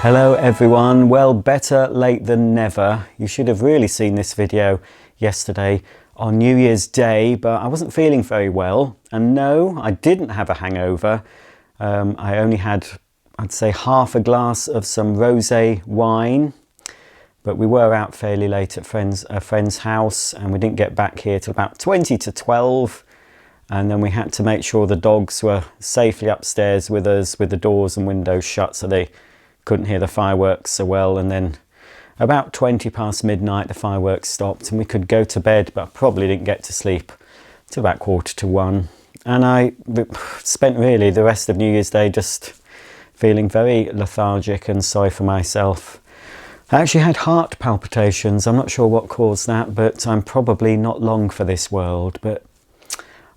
Hello everyone, well, better late than never. You should have really seen this video yesterday on New Year's Day, but I wasn't feeling very well. And no, I didn't have a hangover. I only had, I'd say, half a glass of some rosé wine, but we were out fairly late at a friend's house and we didn't get back here till about 20 to 12. And then we had to make sure the dogs were safely upstairs with us with the doors and windows shut so they couldn't hear the fireworks so well. And then about 20 past midnight the fireworks stopped and we could go to bed, but I probably didn't get to sleep till about 1:45. And I spent really the rest of New Year's Day just feeling very lethargic and sorry for myself. I actually had heart palpitations. I'm not sure what caused that, but I'm probably not long for this world, but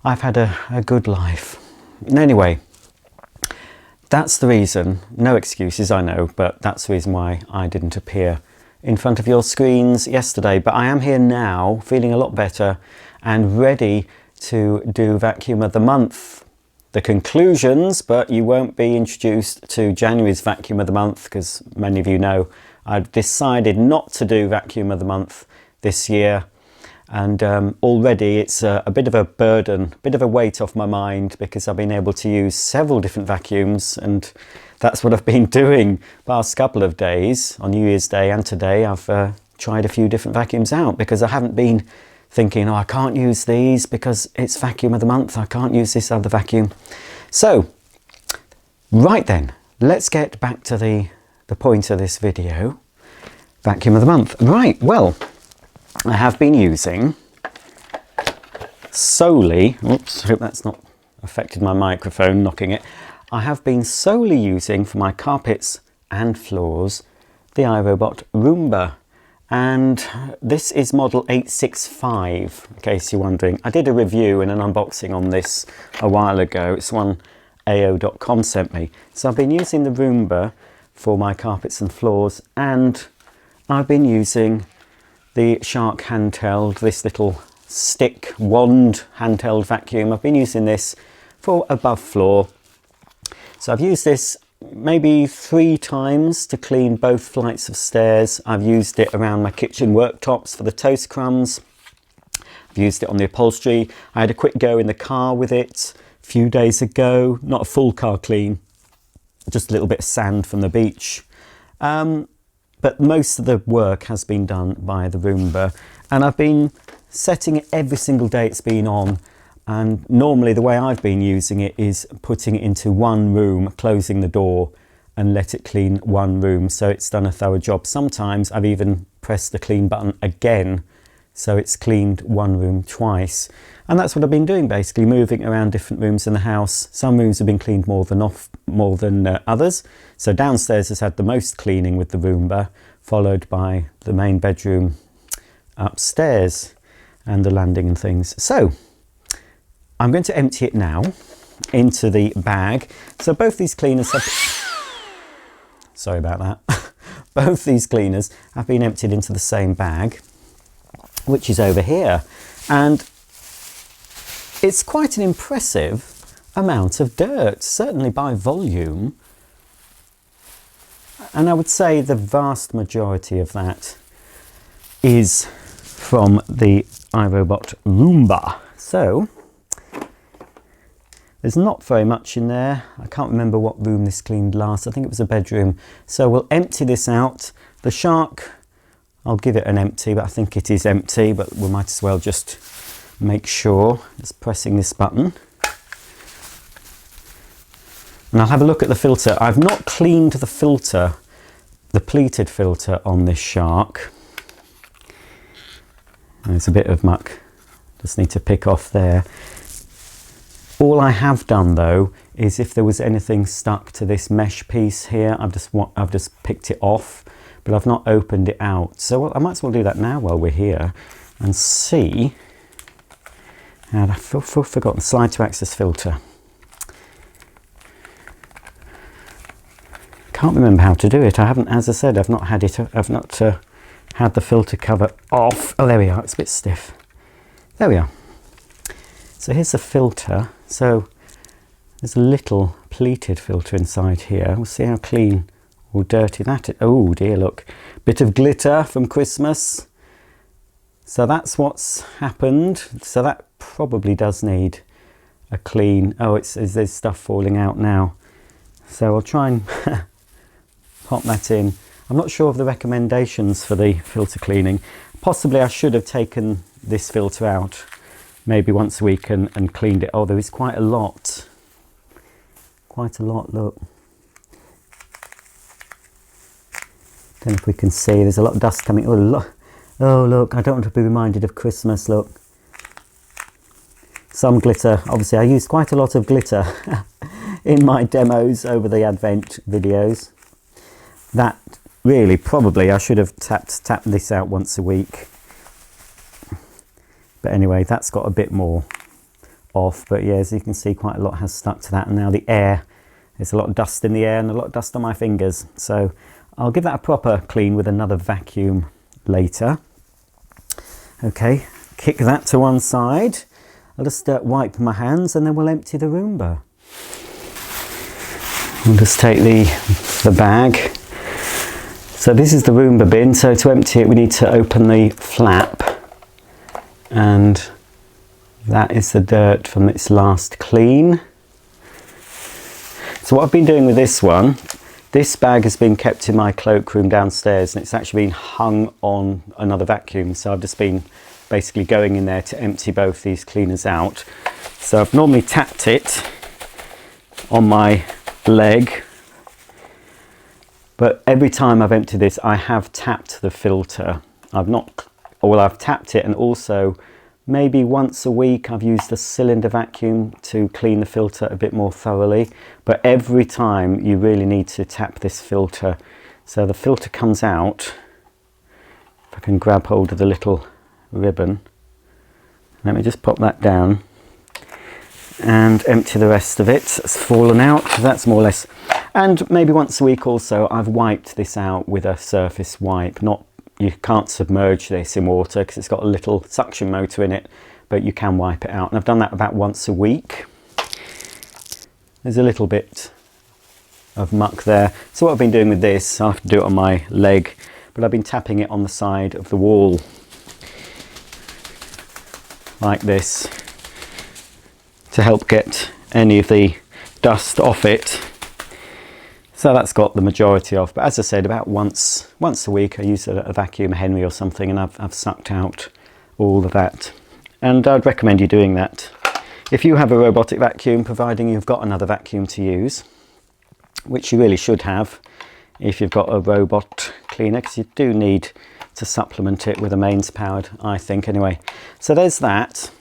I've had a good life. And anyway, that's the reason, no excuses I know, but that's the reason why I didn't appear in front of your screens yesterday. But I am here now, feeling a lot better and ready to do Vacuum of the Month. The conclusions, but you won't be introduced to January's Vacuum of the Month because many of you know I've decided not to do Vacuum of the Month this year. And already it's a bit of a burden, a bit of a weight off my mind because I've been able to use several different vacuums, and that's what I've been doing past couple of days. On New Year's Day and today I've tried a few different vacuums out because I haven't been thinking, oh, I can't use these because it's Vacuum of the Month, I can't use this other vacuum. So, right then, let's get back to the point of this video, Vacuum of the Month. Right, well, I have been using solely, oops, hope that's not affected my microphone, knocking it. I have been solely using for my carpets and floors the iRobot Roomba, and this is model 865, in case you're wondering. I did a review and an unboxing on this a while ago. It's one AO.com sent me. So I've been using the Roomba for my carpets and floors, and I've been using the Shark handheld, this little stick wand handheld vacuum. I've been using this for above floor. So I've used this maybe 3 times to clean both flights of stairs. I've used it around my kitchen worktops for the toast crumbs. I've used it on the upholstery. I had a quick go in the car with it a few days ago. Not a full car clean, just a little bit of sand from the beach. But most of the work has been done by the Roomba, and I've been setting it every single day it's been on. And normally the way I've been using it is putting it into one room, closing the door and let it clean one room. So it's done a thorough job. Sometimes I've even pressed the clean button again, so it's cleaned one room twice. And that's what I've been doing, basically moving around different rooms in the house. Some rooms have been cleaned more than others. So downstairs has had the most cleaning with the Roomba, followed by the main bedroom upstairs and the landing and things. So I'm going to empty it now into the bag. So both these cleaners have, sorry about that. Both these cleaners have been emptied into the same bag, which is over here. And it's quite an impressive amount of dirt, certainly by volume. And I would say the vast majority of that is from the iRobot Roomba. So there's not very much in there. I can't remember what room this cleaned last. I think it was a bedroom. So we'll empty this out. The Shark, I'll give it an empty, but I think it is empty, but we might as well just make sure. Just pressing this button. And I'll have a look at the filter. I've not cleaned the filter, the pleated filter on this Shark. There's a bit of muck. Just need to pick off there. All I have done though is if there was anything stuck to this mesh piece here, I've just picked it off, but I've not opened it out. So I might as well do that now while we're here and see. And I've forgotten, slide to access filter. Can't remember how to do it. I haven't, as I said, I've not had the filter cover off. Oh, there we are. It's a bit stiff. There we are. So here's the filter. So there's a little pleated filter inside here. We'll see how clean all dirty that. Oh dear, look, bit of glitter from Christmas. So that's what's happened. So that probably does need a clean. Oh, there's stuff falling out now. So I'll try and pop that in. I'm not sure of the recommendations for the filter cleaning. Possibly I should have taken this filter out maybe once a week and cleaned it. Oh, there is quite a lot. Quite a lot, look. Don't know if we can see, there's a lot of dust coming. Oh look, I don't want to be reminded of Christmas, look. Some glitter, obviously I used quite a lot of glitter in my demos over the Advent videos. That really, probably I should have tapped this out once a week. But anyway, that's got a bit more off. But yeah, as you can see, quite a lot has stuck to that. And now the air, there's a lot of dust in the air and a lot of dust on my fingers. So I'll give that a proper clean with another vacuum later. Okay, kick that to one side. I'll just wipe my hands and then we'll empty the Roomba. We'll just take the bag. So this is the Roomba bin. So to empty it, we need to open the flap. And that is the dirt from its last clean. So what I've been doing with this one, this bag has been kept in my cloakroom downstairs and it's actually been hung on another vacuum. So I've just been basically going in there to empty both these cleaners out. So I've normally tapped it on my leg, but every time I've emptied this, I have tapped the filter. I've tapped it, and also maybe once a week I've used a cylinder vacuum to clean the filter a bit more thoroughly. But every time you really need to tap this filter. So the filter comes out. If I can grab hold of the little ribbon. Let me just pop that down and empty the rest of it. It's fallen out. That's more or less. And maybe once a week also I've wiped this out with a surface wipe. You can't submerge this in water because it's got a little suction motor in it, but you can wipe it out. And I've done that about once a week. There's a little bit of muck there. So what I've been doing with this, I'll have to do it on my leg, but I've been tapping it on the side of the wall like this to help get any of the dust off it. So that's got the majority off, but as I said, about once a week I use a vacuum Henry or something, and I've sucked out all of that. And I'd recommend you doing that if you have a robotic vacuum, providing you've got another vacuum to use, which you really should have if you've got a robot cleaner, because you do need to supplement it with a mains powered, I think, anyway. So there's that.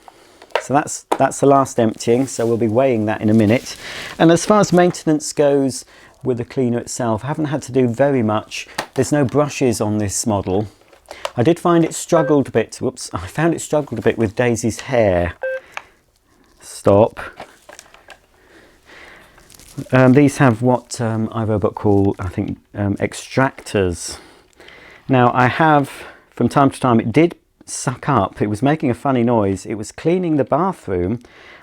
So that's the last emptying, so we'll be weighing that in a minute. And as far as maintenance goes with the cleaner itself, I haven't had to do very much. There's no brushes on this model. I did find it struggled a bit. Whoops, I found it struggled a bit with Daisy's hair. Stop. These have what iRobot call, I think, extractors. Now I have, from time to time, it did suck up. It was making a funny noise. It was cleaning the bathroom,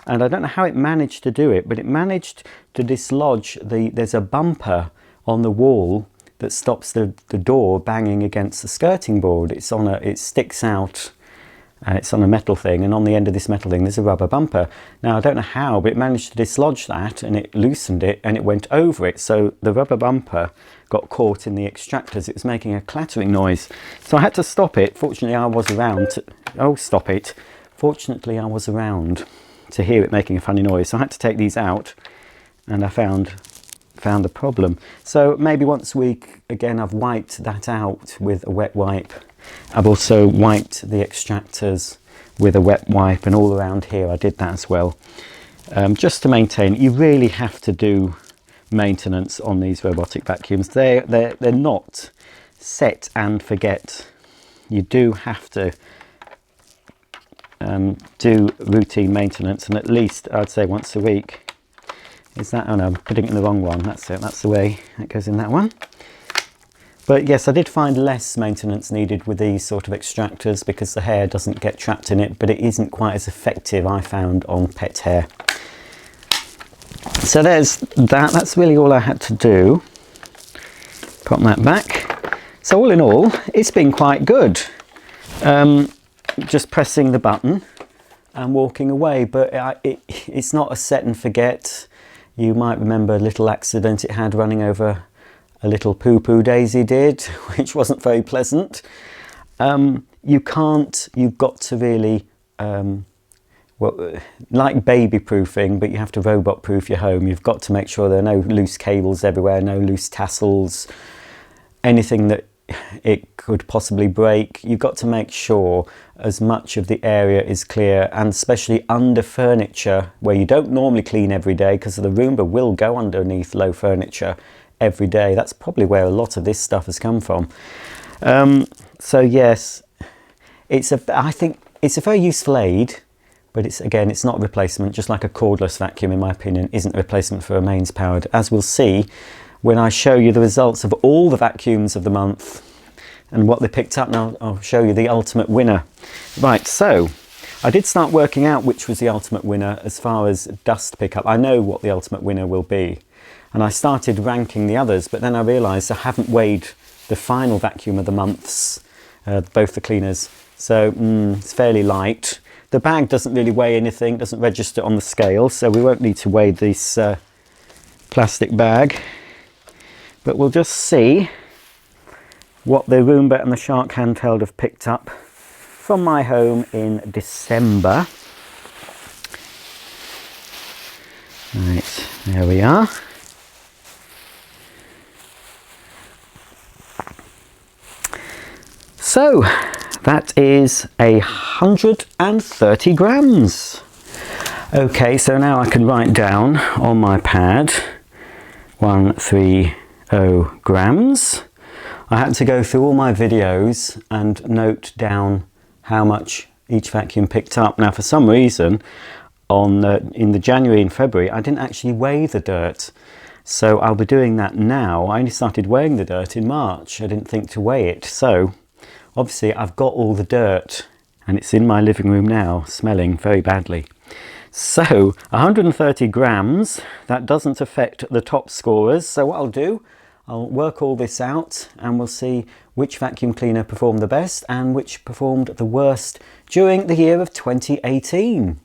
and I don't know how it managed to do it, but it managed to dislodge there's a bumper on the wall that stops the door banging against the skirting board. It sticks out. It's on a metal thing, and on the end of this metal thing there's a rubber bumper. Now I don't know how, but it managed to dislodge that, and it loosened it and it went over it, so the rubber bumper got caught in the extractors. It was making a clattering noise, so I had to stop it. Fortunately I was around Fortunately I was around to hear it making a funny noise, so I had to take these out, and I found the problem. So maybe once a week, again, I've wiped that out with a wet wipe. I've also wiped the extractors with a wet wipe, and all around here I did that as well. Just to maintain, you really have to do maintenance on these robotic vacuums. They're not set and forget. You do have to do routine maintenance, and at least I'd say once a week. Is that? Oh no, I'm putting it in the wrong one. That's it. That's the way it goes in that one. But yes, I did find less maintenance needed with these sort of extractors because the hair doesn't get trapped in it, but it isn't quite as effective, I found, on pet hair. So there's that. That's really all I had to do. Pop that back. So all in all, it's been quite good. Just pressing the button and walking away, but it's not a set and forget. You might remember a little accident it had running over a little poo-poo Daisy did, which wasn't very pleasant. You've got to really, like baby proofing, but you have to robot proof your home. You've got to make sure there are no loose cables everywhere, no loose tassels, anything that it could possibly break. You've got to make sure as much of the area is clear, and especially under furniture where you don't normally clean every day, because the Roomba will go underneath low furniture every day. That's probably where a lot of this stuff has come from. So yes, I think it's a very useful aid, but it's not a replacement, just like a cordless vacuum, in my opinion, isn't a replacement for a mains powered, as we'll see when I show you the results of all the vacuums of the month and what they picked up. Now I'll show you the ultimate winner. Right, so I did start working out which was the ultimate winner as far as dust pickup. I know what the ultimate winner will be, and I started ranking the others, but then I realised I haven't weighed the final vacuum of the months, both the cleaners, so it's fairly light. The bag doesn't really weigh anything, doesn't register on the scale, so we won't need to weigh this plastic bag. But we'll just see what the Roomba and the Shark handheld have picked up from my home in December. Right, there we are. So that is 130 grams. Okay, so now I can write down on my pad 130 grams. I had to go through all my videos and note down how much each vacuum picked up. Now for some reason in the January and February I didn't actually weigh the dirt, so I'll be doing that now. I only started weighing the dirt in March. I didn't think to weigh it, so obviously I've got all the dirt and it's in my living room now, smelling very badly. So 130 grams, that doesn't affect the top scorers. So what I'll do, I'll work all this out and we'll see which vacuum cleaner performed the best and which performed the worst during the year of 2018.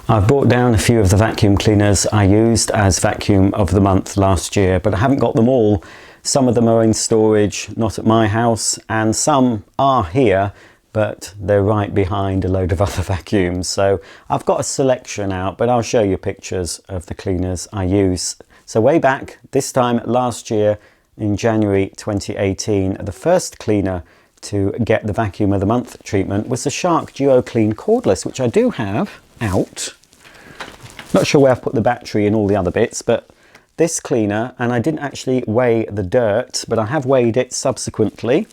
I've brought down a few of the vacuum cleaners I used as vacuum of the month last year, but I haven't got them all. Some of them are in storage, not at my house, and some are here, but they're right behind a load of other vacuums. So I've got a selection out, but I'll show you pictures of the cleaners I use. So way back, this time last year in January 2018, the first cleaner to get the vacuum of the month treatment was the Shark Duo Clean Cordless, which I do have out. Not sure where I've put the battery and all the other bits, but this cleaner, and I didn't actually weigh the dirt, but I have weighed it subsequently,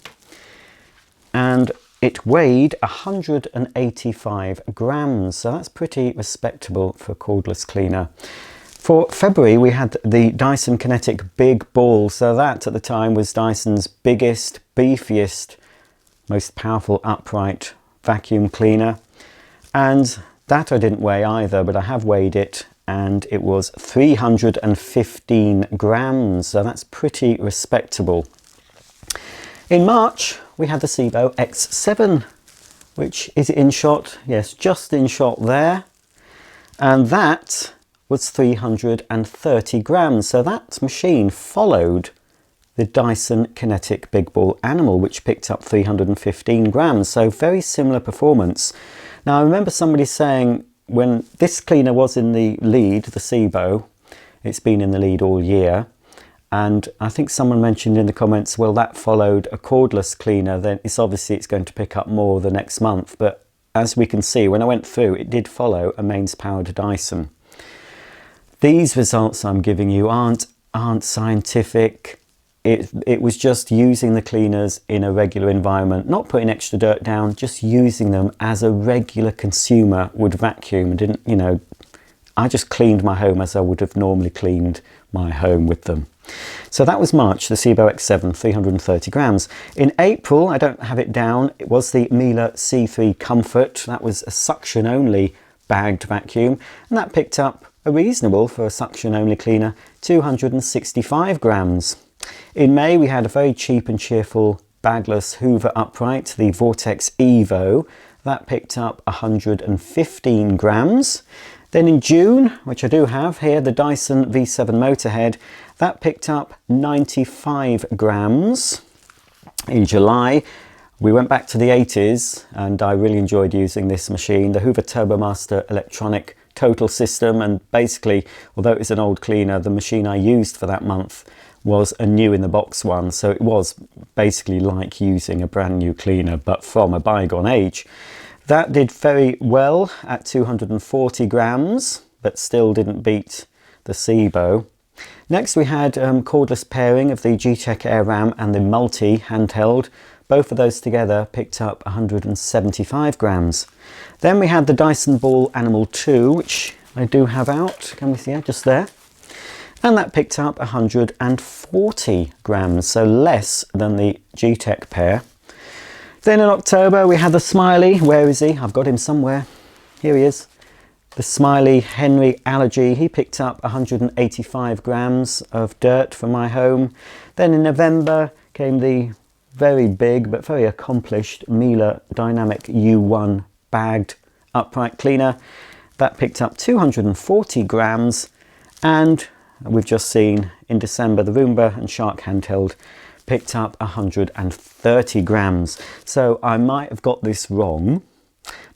and it weighed 185 grams, so that's pretty respectable for a cordless cleaner. For February, we had the Dyson Kinetic Big Ball, so that at the time was Dyson's biggest, beefiest, most powerful upright vacuum cleaner. And that I didn't weigh either, but I have weighed it, and it was 315 grams, so that's pretty respectable. In March, we had the Sebo X7, which is in shot, yes, just in shot there, and that was 330 grams. So that machine followed the Dyson Kinetic Big Ball Animal, which picked up 315 grams. So very similar performance. Now I remember somebody saying when this cleaner was in the lead, the Sebo, it's been in the lead all year. And I think someone mentioned in the comments, well, that followed a cordless cleaner, then it's going to pick up more the next month. But as we can see, when I went through, it did follow a mains powered Dyson. These results I'm giving you aren't scientific. It was just using the cleaners in a regular environment, not putting extra dirt down, just using them as a regular consumer would vacuum. I just cleaned my home as I would have normally cleaned my home with them. So that was March, the Sebo X7, 330 grams. In April, I don't have it down, it was the Miele C3 Comfort. That was a suction only bagged vacuum, and that picked up a reasonable, for a suction only cleaner, 265 grams. In May, we had a very cheap and cheerful bagless Hoover upright, the Vortex Evo. That picked up 115 grams. Then in June, which I do have here, the Dyson V7 Motorhead, that picked up 95 grams. In July, we went back to the 80s and I really enjoyed using this machine, the Hoover TurboMaster electronic total system. And basically, although it was an old cleaner, the machine I used for that month was a new in the box one. So it was basically like using a brand new cleaner, but from a bygone age. That did very well at 240 grams, but still didn't beat the Sebo. Next we had cordless pairing of the G-Tech AirRam and the Multi handheld. Both of those together picked up 175 grams. Then we had the Dyson Ball Animal 2, which I do have out. Can we see it? Just there. And that picked up 140 grams, so less than the G-Tech pair. Then in October we had the Smiley. Where is he? I've got him somewhere. Here he is. The Smiley Henry Allergy. He picked up 185 grams of dirt from my home. Then in November came the very big but very accomplished Miele Dynamic U1 bagged upright cleaner. That picked up 240 grams. And we've just seen in December the Roomba and Shark handheld picked up 130 grams. So I might have got this wrong,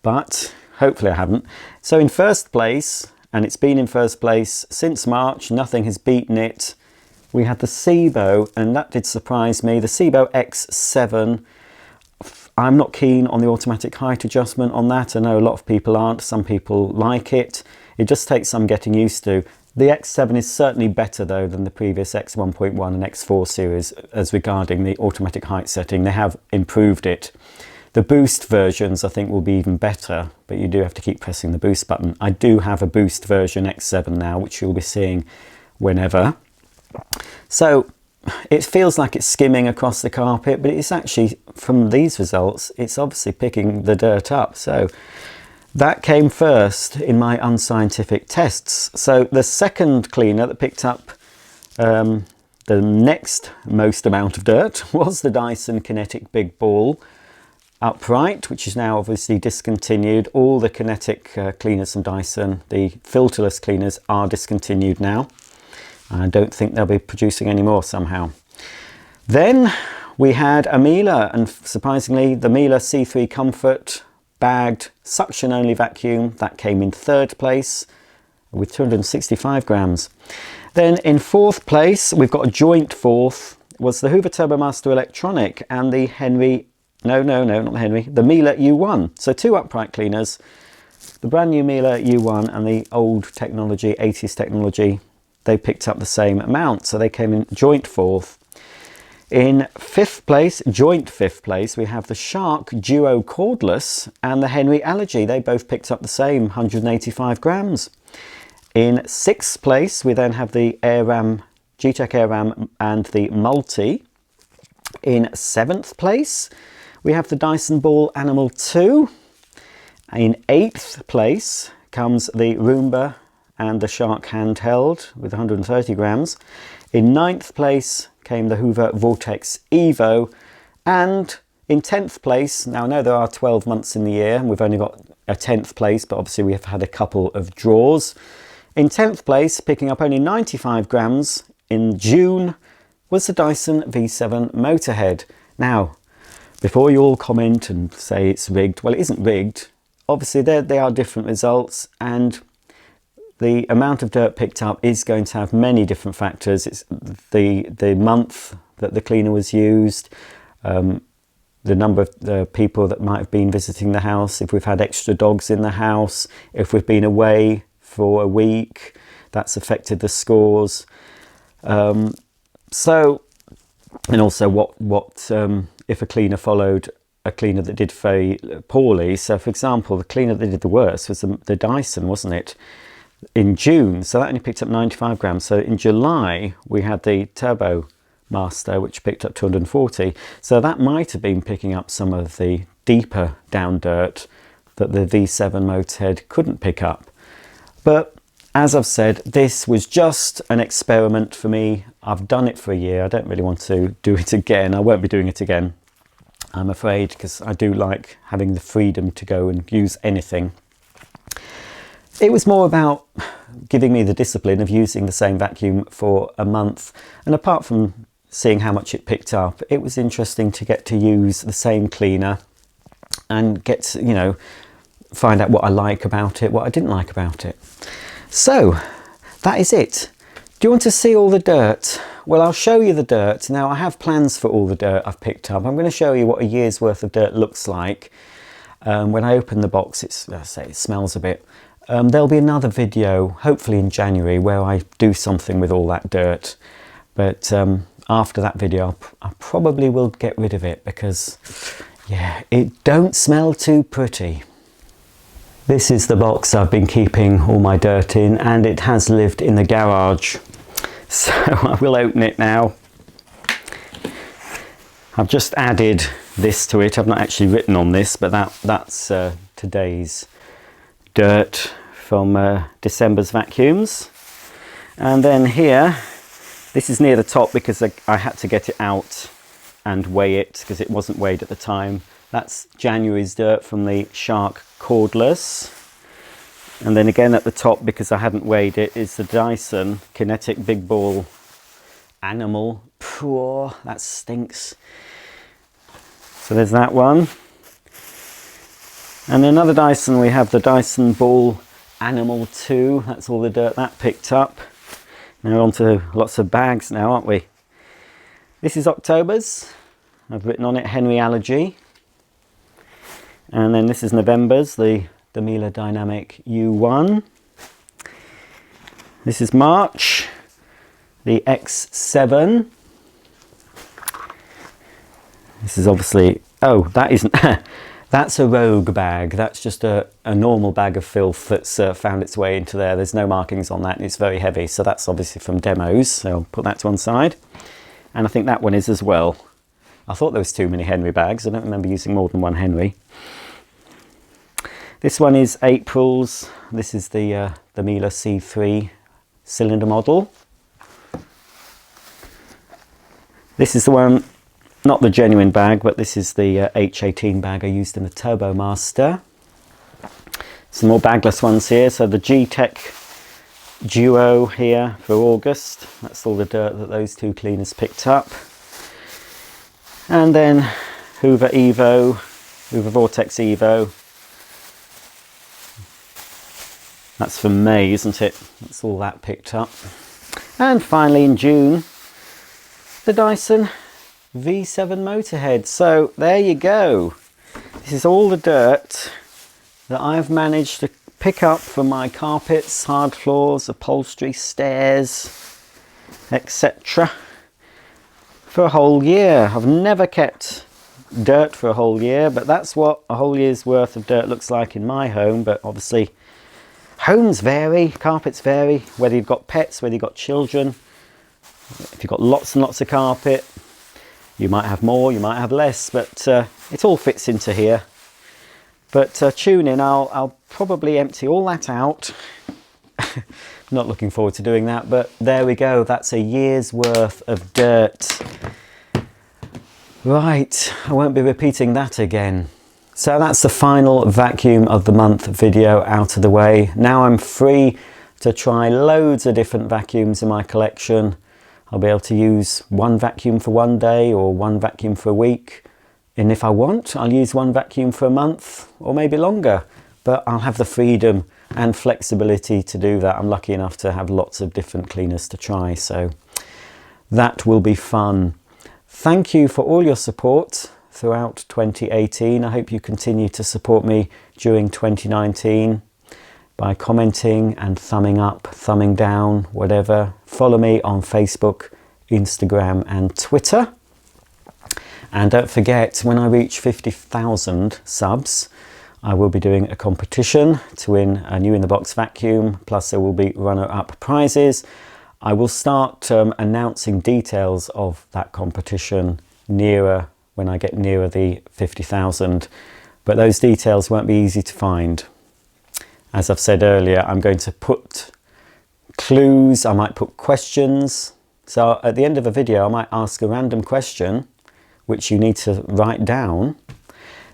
but hopefully I haven't. So in first place, and it's been in first place since March, nothing has beaten it, we had the Sebo, and that did surprise me. The Sebo X7, I'm not keen on the automatic height adjustment on that. I know a lot of people aren't. Some people like it. It just takes some getting used to. The X7 is certainly better though than the previous X1.1 and X4 series as regarding the automatic height setting. They have improved it. The boost versions I think will be even better, but you do have to keep pressing the boost button. I do have a boost version X7 now, which you'll be seeing whenever. So it feels like it's skimming across the carpet, but it's actually, from these results, it's obviously picking the dirt up. So that came first in my unscientific tests. So the second cleaner that picked up the next most amount of dirt was the Dyson Kinetic Big Ball upright, which is now obviously discontinued. All the kinetic cleaners from Dyson, the filterless cleaners, are discontinued now. I don't think they'll be producing any more somehow. Then we had a Miele, and surprisingly the Miele C3 Comfort bagged suction only vacuum. That came in third place with 265 grams. Then in fourth place, we've got a joint fourth, was the Hoover TurboMaster Electronic and the not the Henry, the Miele U1. So two upright cleaners, the brand new Miele U1 and the old technology, 80s technology, they picked up the same amount. So they came in joint fourth. In fifth place, joint fifth place, we have the Shark Duo Cordless and the Henry Allergy. They both picked up the same, 185 grams. In sixth place, we then have the AirRam, G-Tech AirRam and the Multi. In seventh place, we have the Dyson Ball Animal 2. In eighth place comes the Roomba and the Shark handheld with 130 grams. In ninth place came the Hoover Vortex Evo, and in 10th place, now I know there are 12 months in the year and we've only got a 10th place, but obviously we have had a couple of draws. In 10th place, picking up only 95 grams in June, was the Dyson V7 Motorhead. Now, before you all comment and say it's rigged, well, it isn't rigged. Obviously they are different results, and the amount of dirt picked up is going to have many different factors. It's the month that the cleaner was used, the number of the people that might have been visiting the house, if we've had extra dogs in the house, if we've been away for a week, that's affected the scores. So, and also what if a cleaner followed a cleaner that did very poorly. So for example, the cleaner that did the worst was the Dyson, wasn't it? In June, so that only picked up 95 grams. So in July we had the Turbo Master, which picked up 240. So that might have been picking up some of the deeper down dirt that the V7 Motorhead couldn't pick up. But as I've said, this was just an experiment for me. I've done it for a year. I don't really want to do it again. I won't be doing it again, I'm afraid, because I do like having the freedom to go and use anything. It was more about giving me the discipline of using the same vacuum for a month. And apart from seeing how much it picked up, it was interesting to get to use the same cleaner and get to, you know, find out what I like about it, what I didn't like about it. So that is it. Do you want to see all the dirt? Well, I'll show you the dirt. Now, I have plans for all the dirt I've picked up. I'm going to show you what a year's worth of dirt looks like. When I open the box, it smells a bit. There'll be another video, hopefully in January, where I do something with all that dirt. But after that video, I probably will get rid of it because, yeah, it don't smell too pretty. This is the box I've been keeping all my dirt in, and it has lived in the garage. So I will open it now. I've just added this to it. I've not actually written on this, but that's today's dirt from December's vacuums. And then here, this is near the top because I had to get it out and weigh it because it wasn't weighed at the time. That's January's dirt from the Shark cordless. And then again at the top, because I hadn't weighed it, is the Dyson Kinetic Big Ball Animal. Poor, that stinks. So there's that one. And another Dyson, we have the Dyson Ball Animal 2. That's all the dirt that picked up. Now on to lots of bags now, aren't we? This is October's. I've written on it Henry Allergy. And then this is November's, the Miele Dynamic U1. This is March, the X7. This is obviously, oh, that isn't, that's a rogue bag. That's just a normal bag of filth that's found its way into there. There's no markings on that and it's very heavy. So that's obviously from demos. So I'll put that to one side. And I think that one is as well. I thought there was too many Henry bags. I don't remember using more than one Henry. This one is April's. This is the Miele C3 cylinder model. This is the one, not the genuine bag, but this is the H18 bag I used in the Turbo Master. Some more bagless ones here. So the G-Tech Duo here for August. That's all the dirt that those two cleaners picked up. And then Hoover Vortex Evo. That's from May, isn't it? That's all that picked up. And finally in June, the Dyson V7 Motorhead. So there you go. This is all the dirt that I've managed to pick up from my carpets, hard floors, upholstery, stairs, etc. for a whole year. I've never kept dirt for a whole year, but that's what a whole year's worth of dirt looks like in my home. But obviously homes vary, carpets vary, whether you've got pets, whether you've got children. If you've got lots and lots of carpet, you might have more, you might have less, but it all fits into here. But tune in, I'll probably empty all that out. Not looking forward to doing that, but there we go. That's a year's worth of dirt. Right, I won't be repeating that again. So that's the final vacuum of the month video out of the way. Now I'm free to try loads of different vacuums in my collection. I'll be able to use one vacuum for one day or one vacuum for a week. And if I want, I'll use one vacuum for a month or maybe longer. But I'll have the freedom and flexibility to do that. I'm lucky enough to have lots of different cleaners to try. So that will be fun. Thank you for all your support throughout 2018. I hope you continue to support me during 2019 by commenting and thumbing up, thumbing down, whatever. Follow me on Facebook, Instagram and Twitter. And don't forget, when I reach 50,000 subs, I will be doing a competition to win a new in the box vacuum, plus there will be runner-up prizes. I will start announcing details of that competition when I get nearer the 50,000, but those details won't be easy to find. As I've said earlier, I'm going to put clues, I might put questions, So at the end of a video, I might ask a random question, which you need to write down,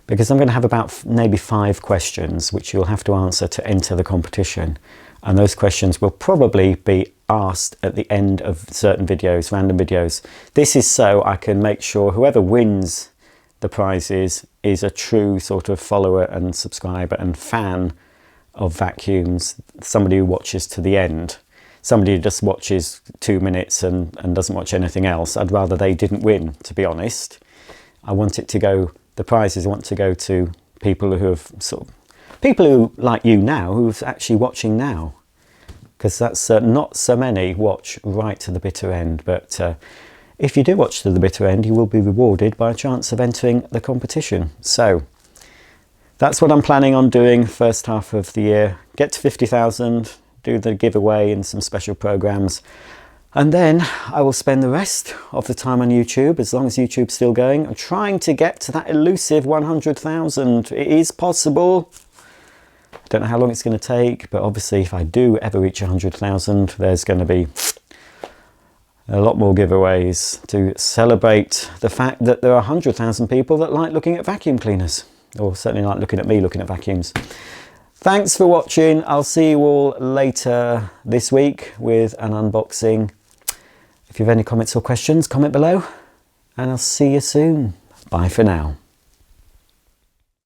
because I'm going to have about maybe 5 questions, which you'll have to answer to enter the competition. And those questions will probably be asked at the end of certain videos, random videos. This is so I can make sure whoever wins the prizes is a true sort of follower and subscriber and fan of vacuums, somebody who watches to the end. Somebody who just watches 2 minutes and doesn't watch anything else, I'd rather they didn't win, to be honest. I want it to go, the prizes I want to go to people who have people who, like you now, who's actually watching now. Because that's not so many watch right to the bitter end, but if you do watch to the bitter end, you will be rewarded by a chance of entering the competition. So that's what I'm planning on doing first half of the year. Get to 50,000, do the giveaway and some special programs. And then I will spend the rest of the time on YouTube, as long as YouTube's still going. I'm trying to get to that elusive 100,000. It is possible. I don't know how long it's going to take, but obviously if I do ever reach 100,000, there's going to be a lot more giveaways to celebrate the fact that there are 100,000 people that like looking at vacuum cleaners, or certainly like looking at me looking at vacuums. Thanks for watching. I'll see you all later this week with an unboxing. If you have any comments or questions, comment below, and I'll see you soon. Bye for now.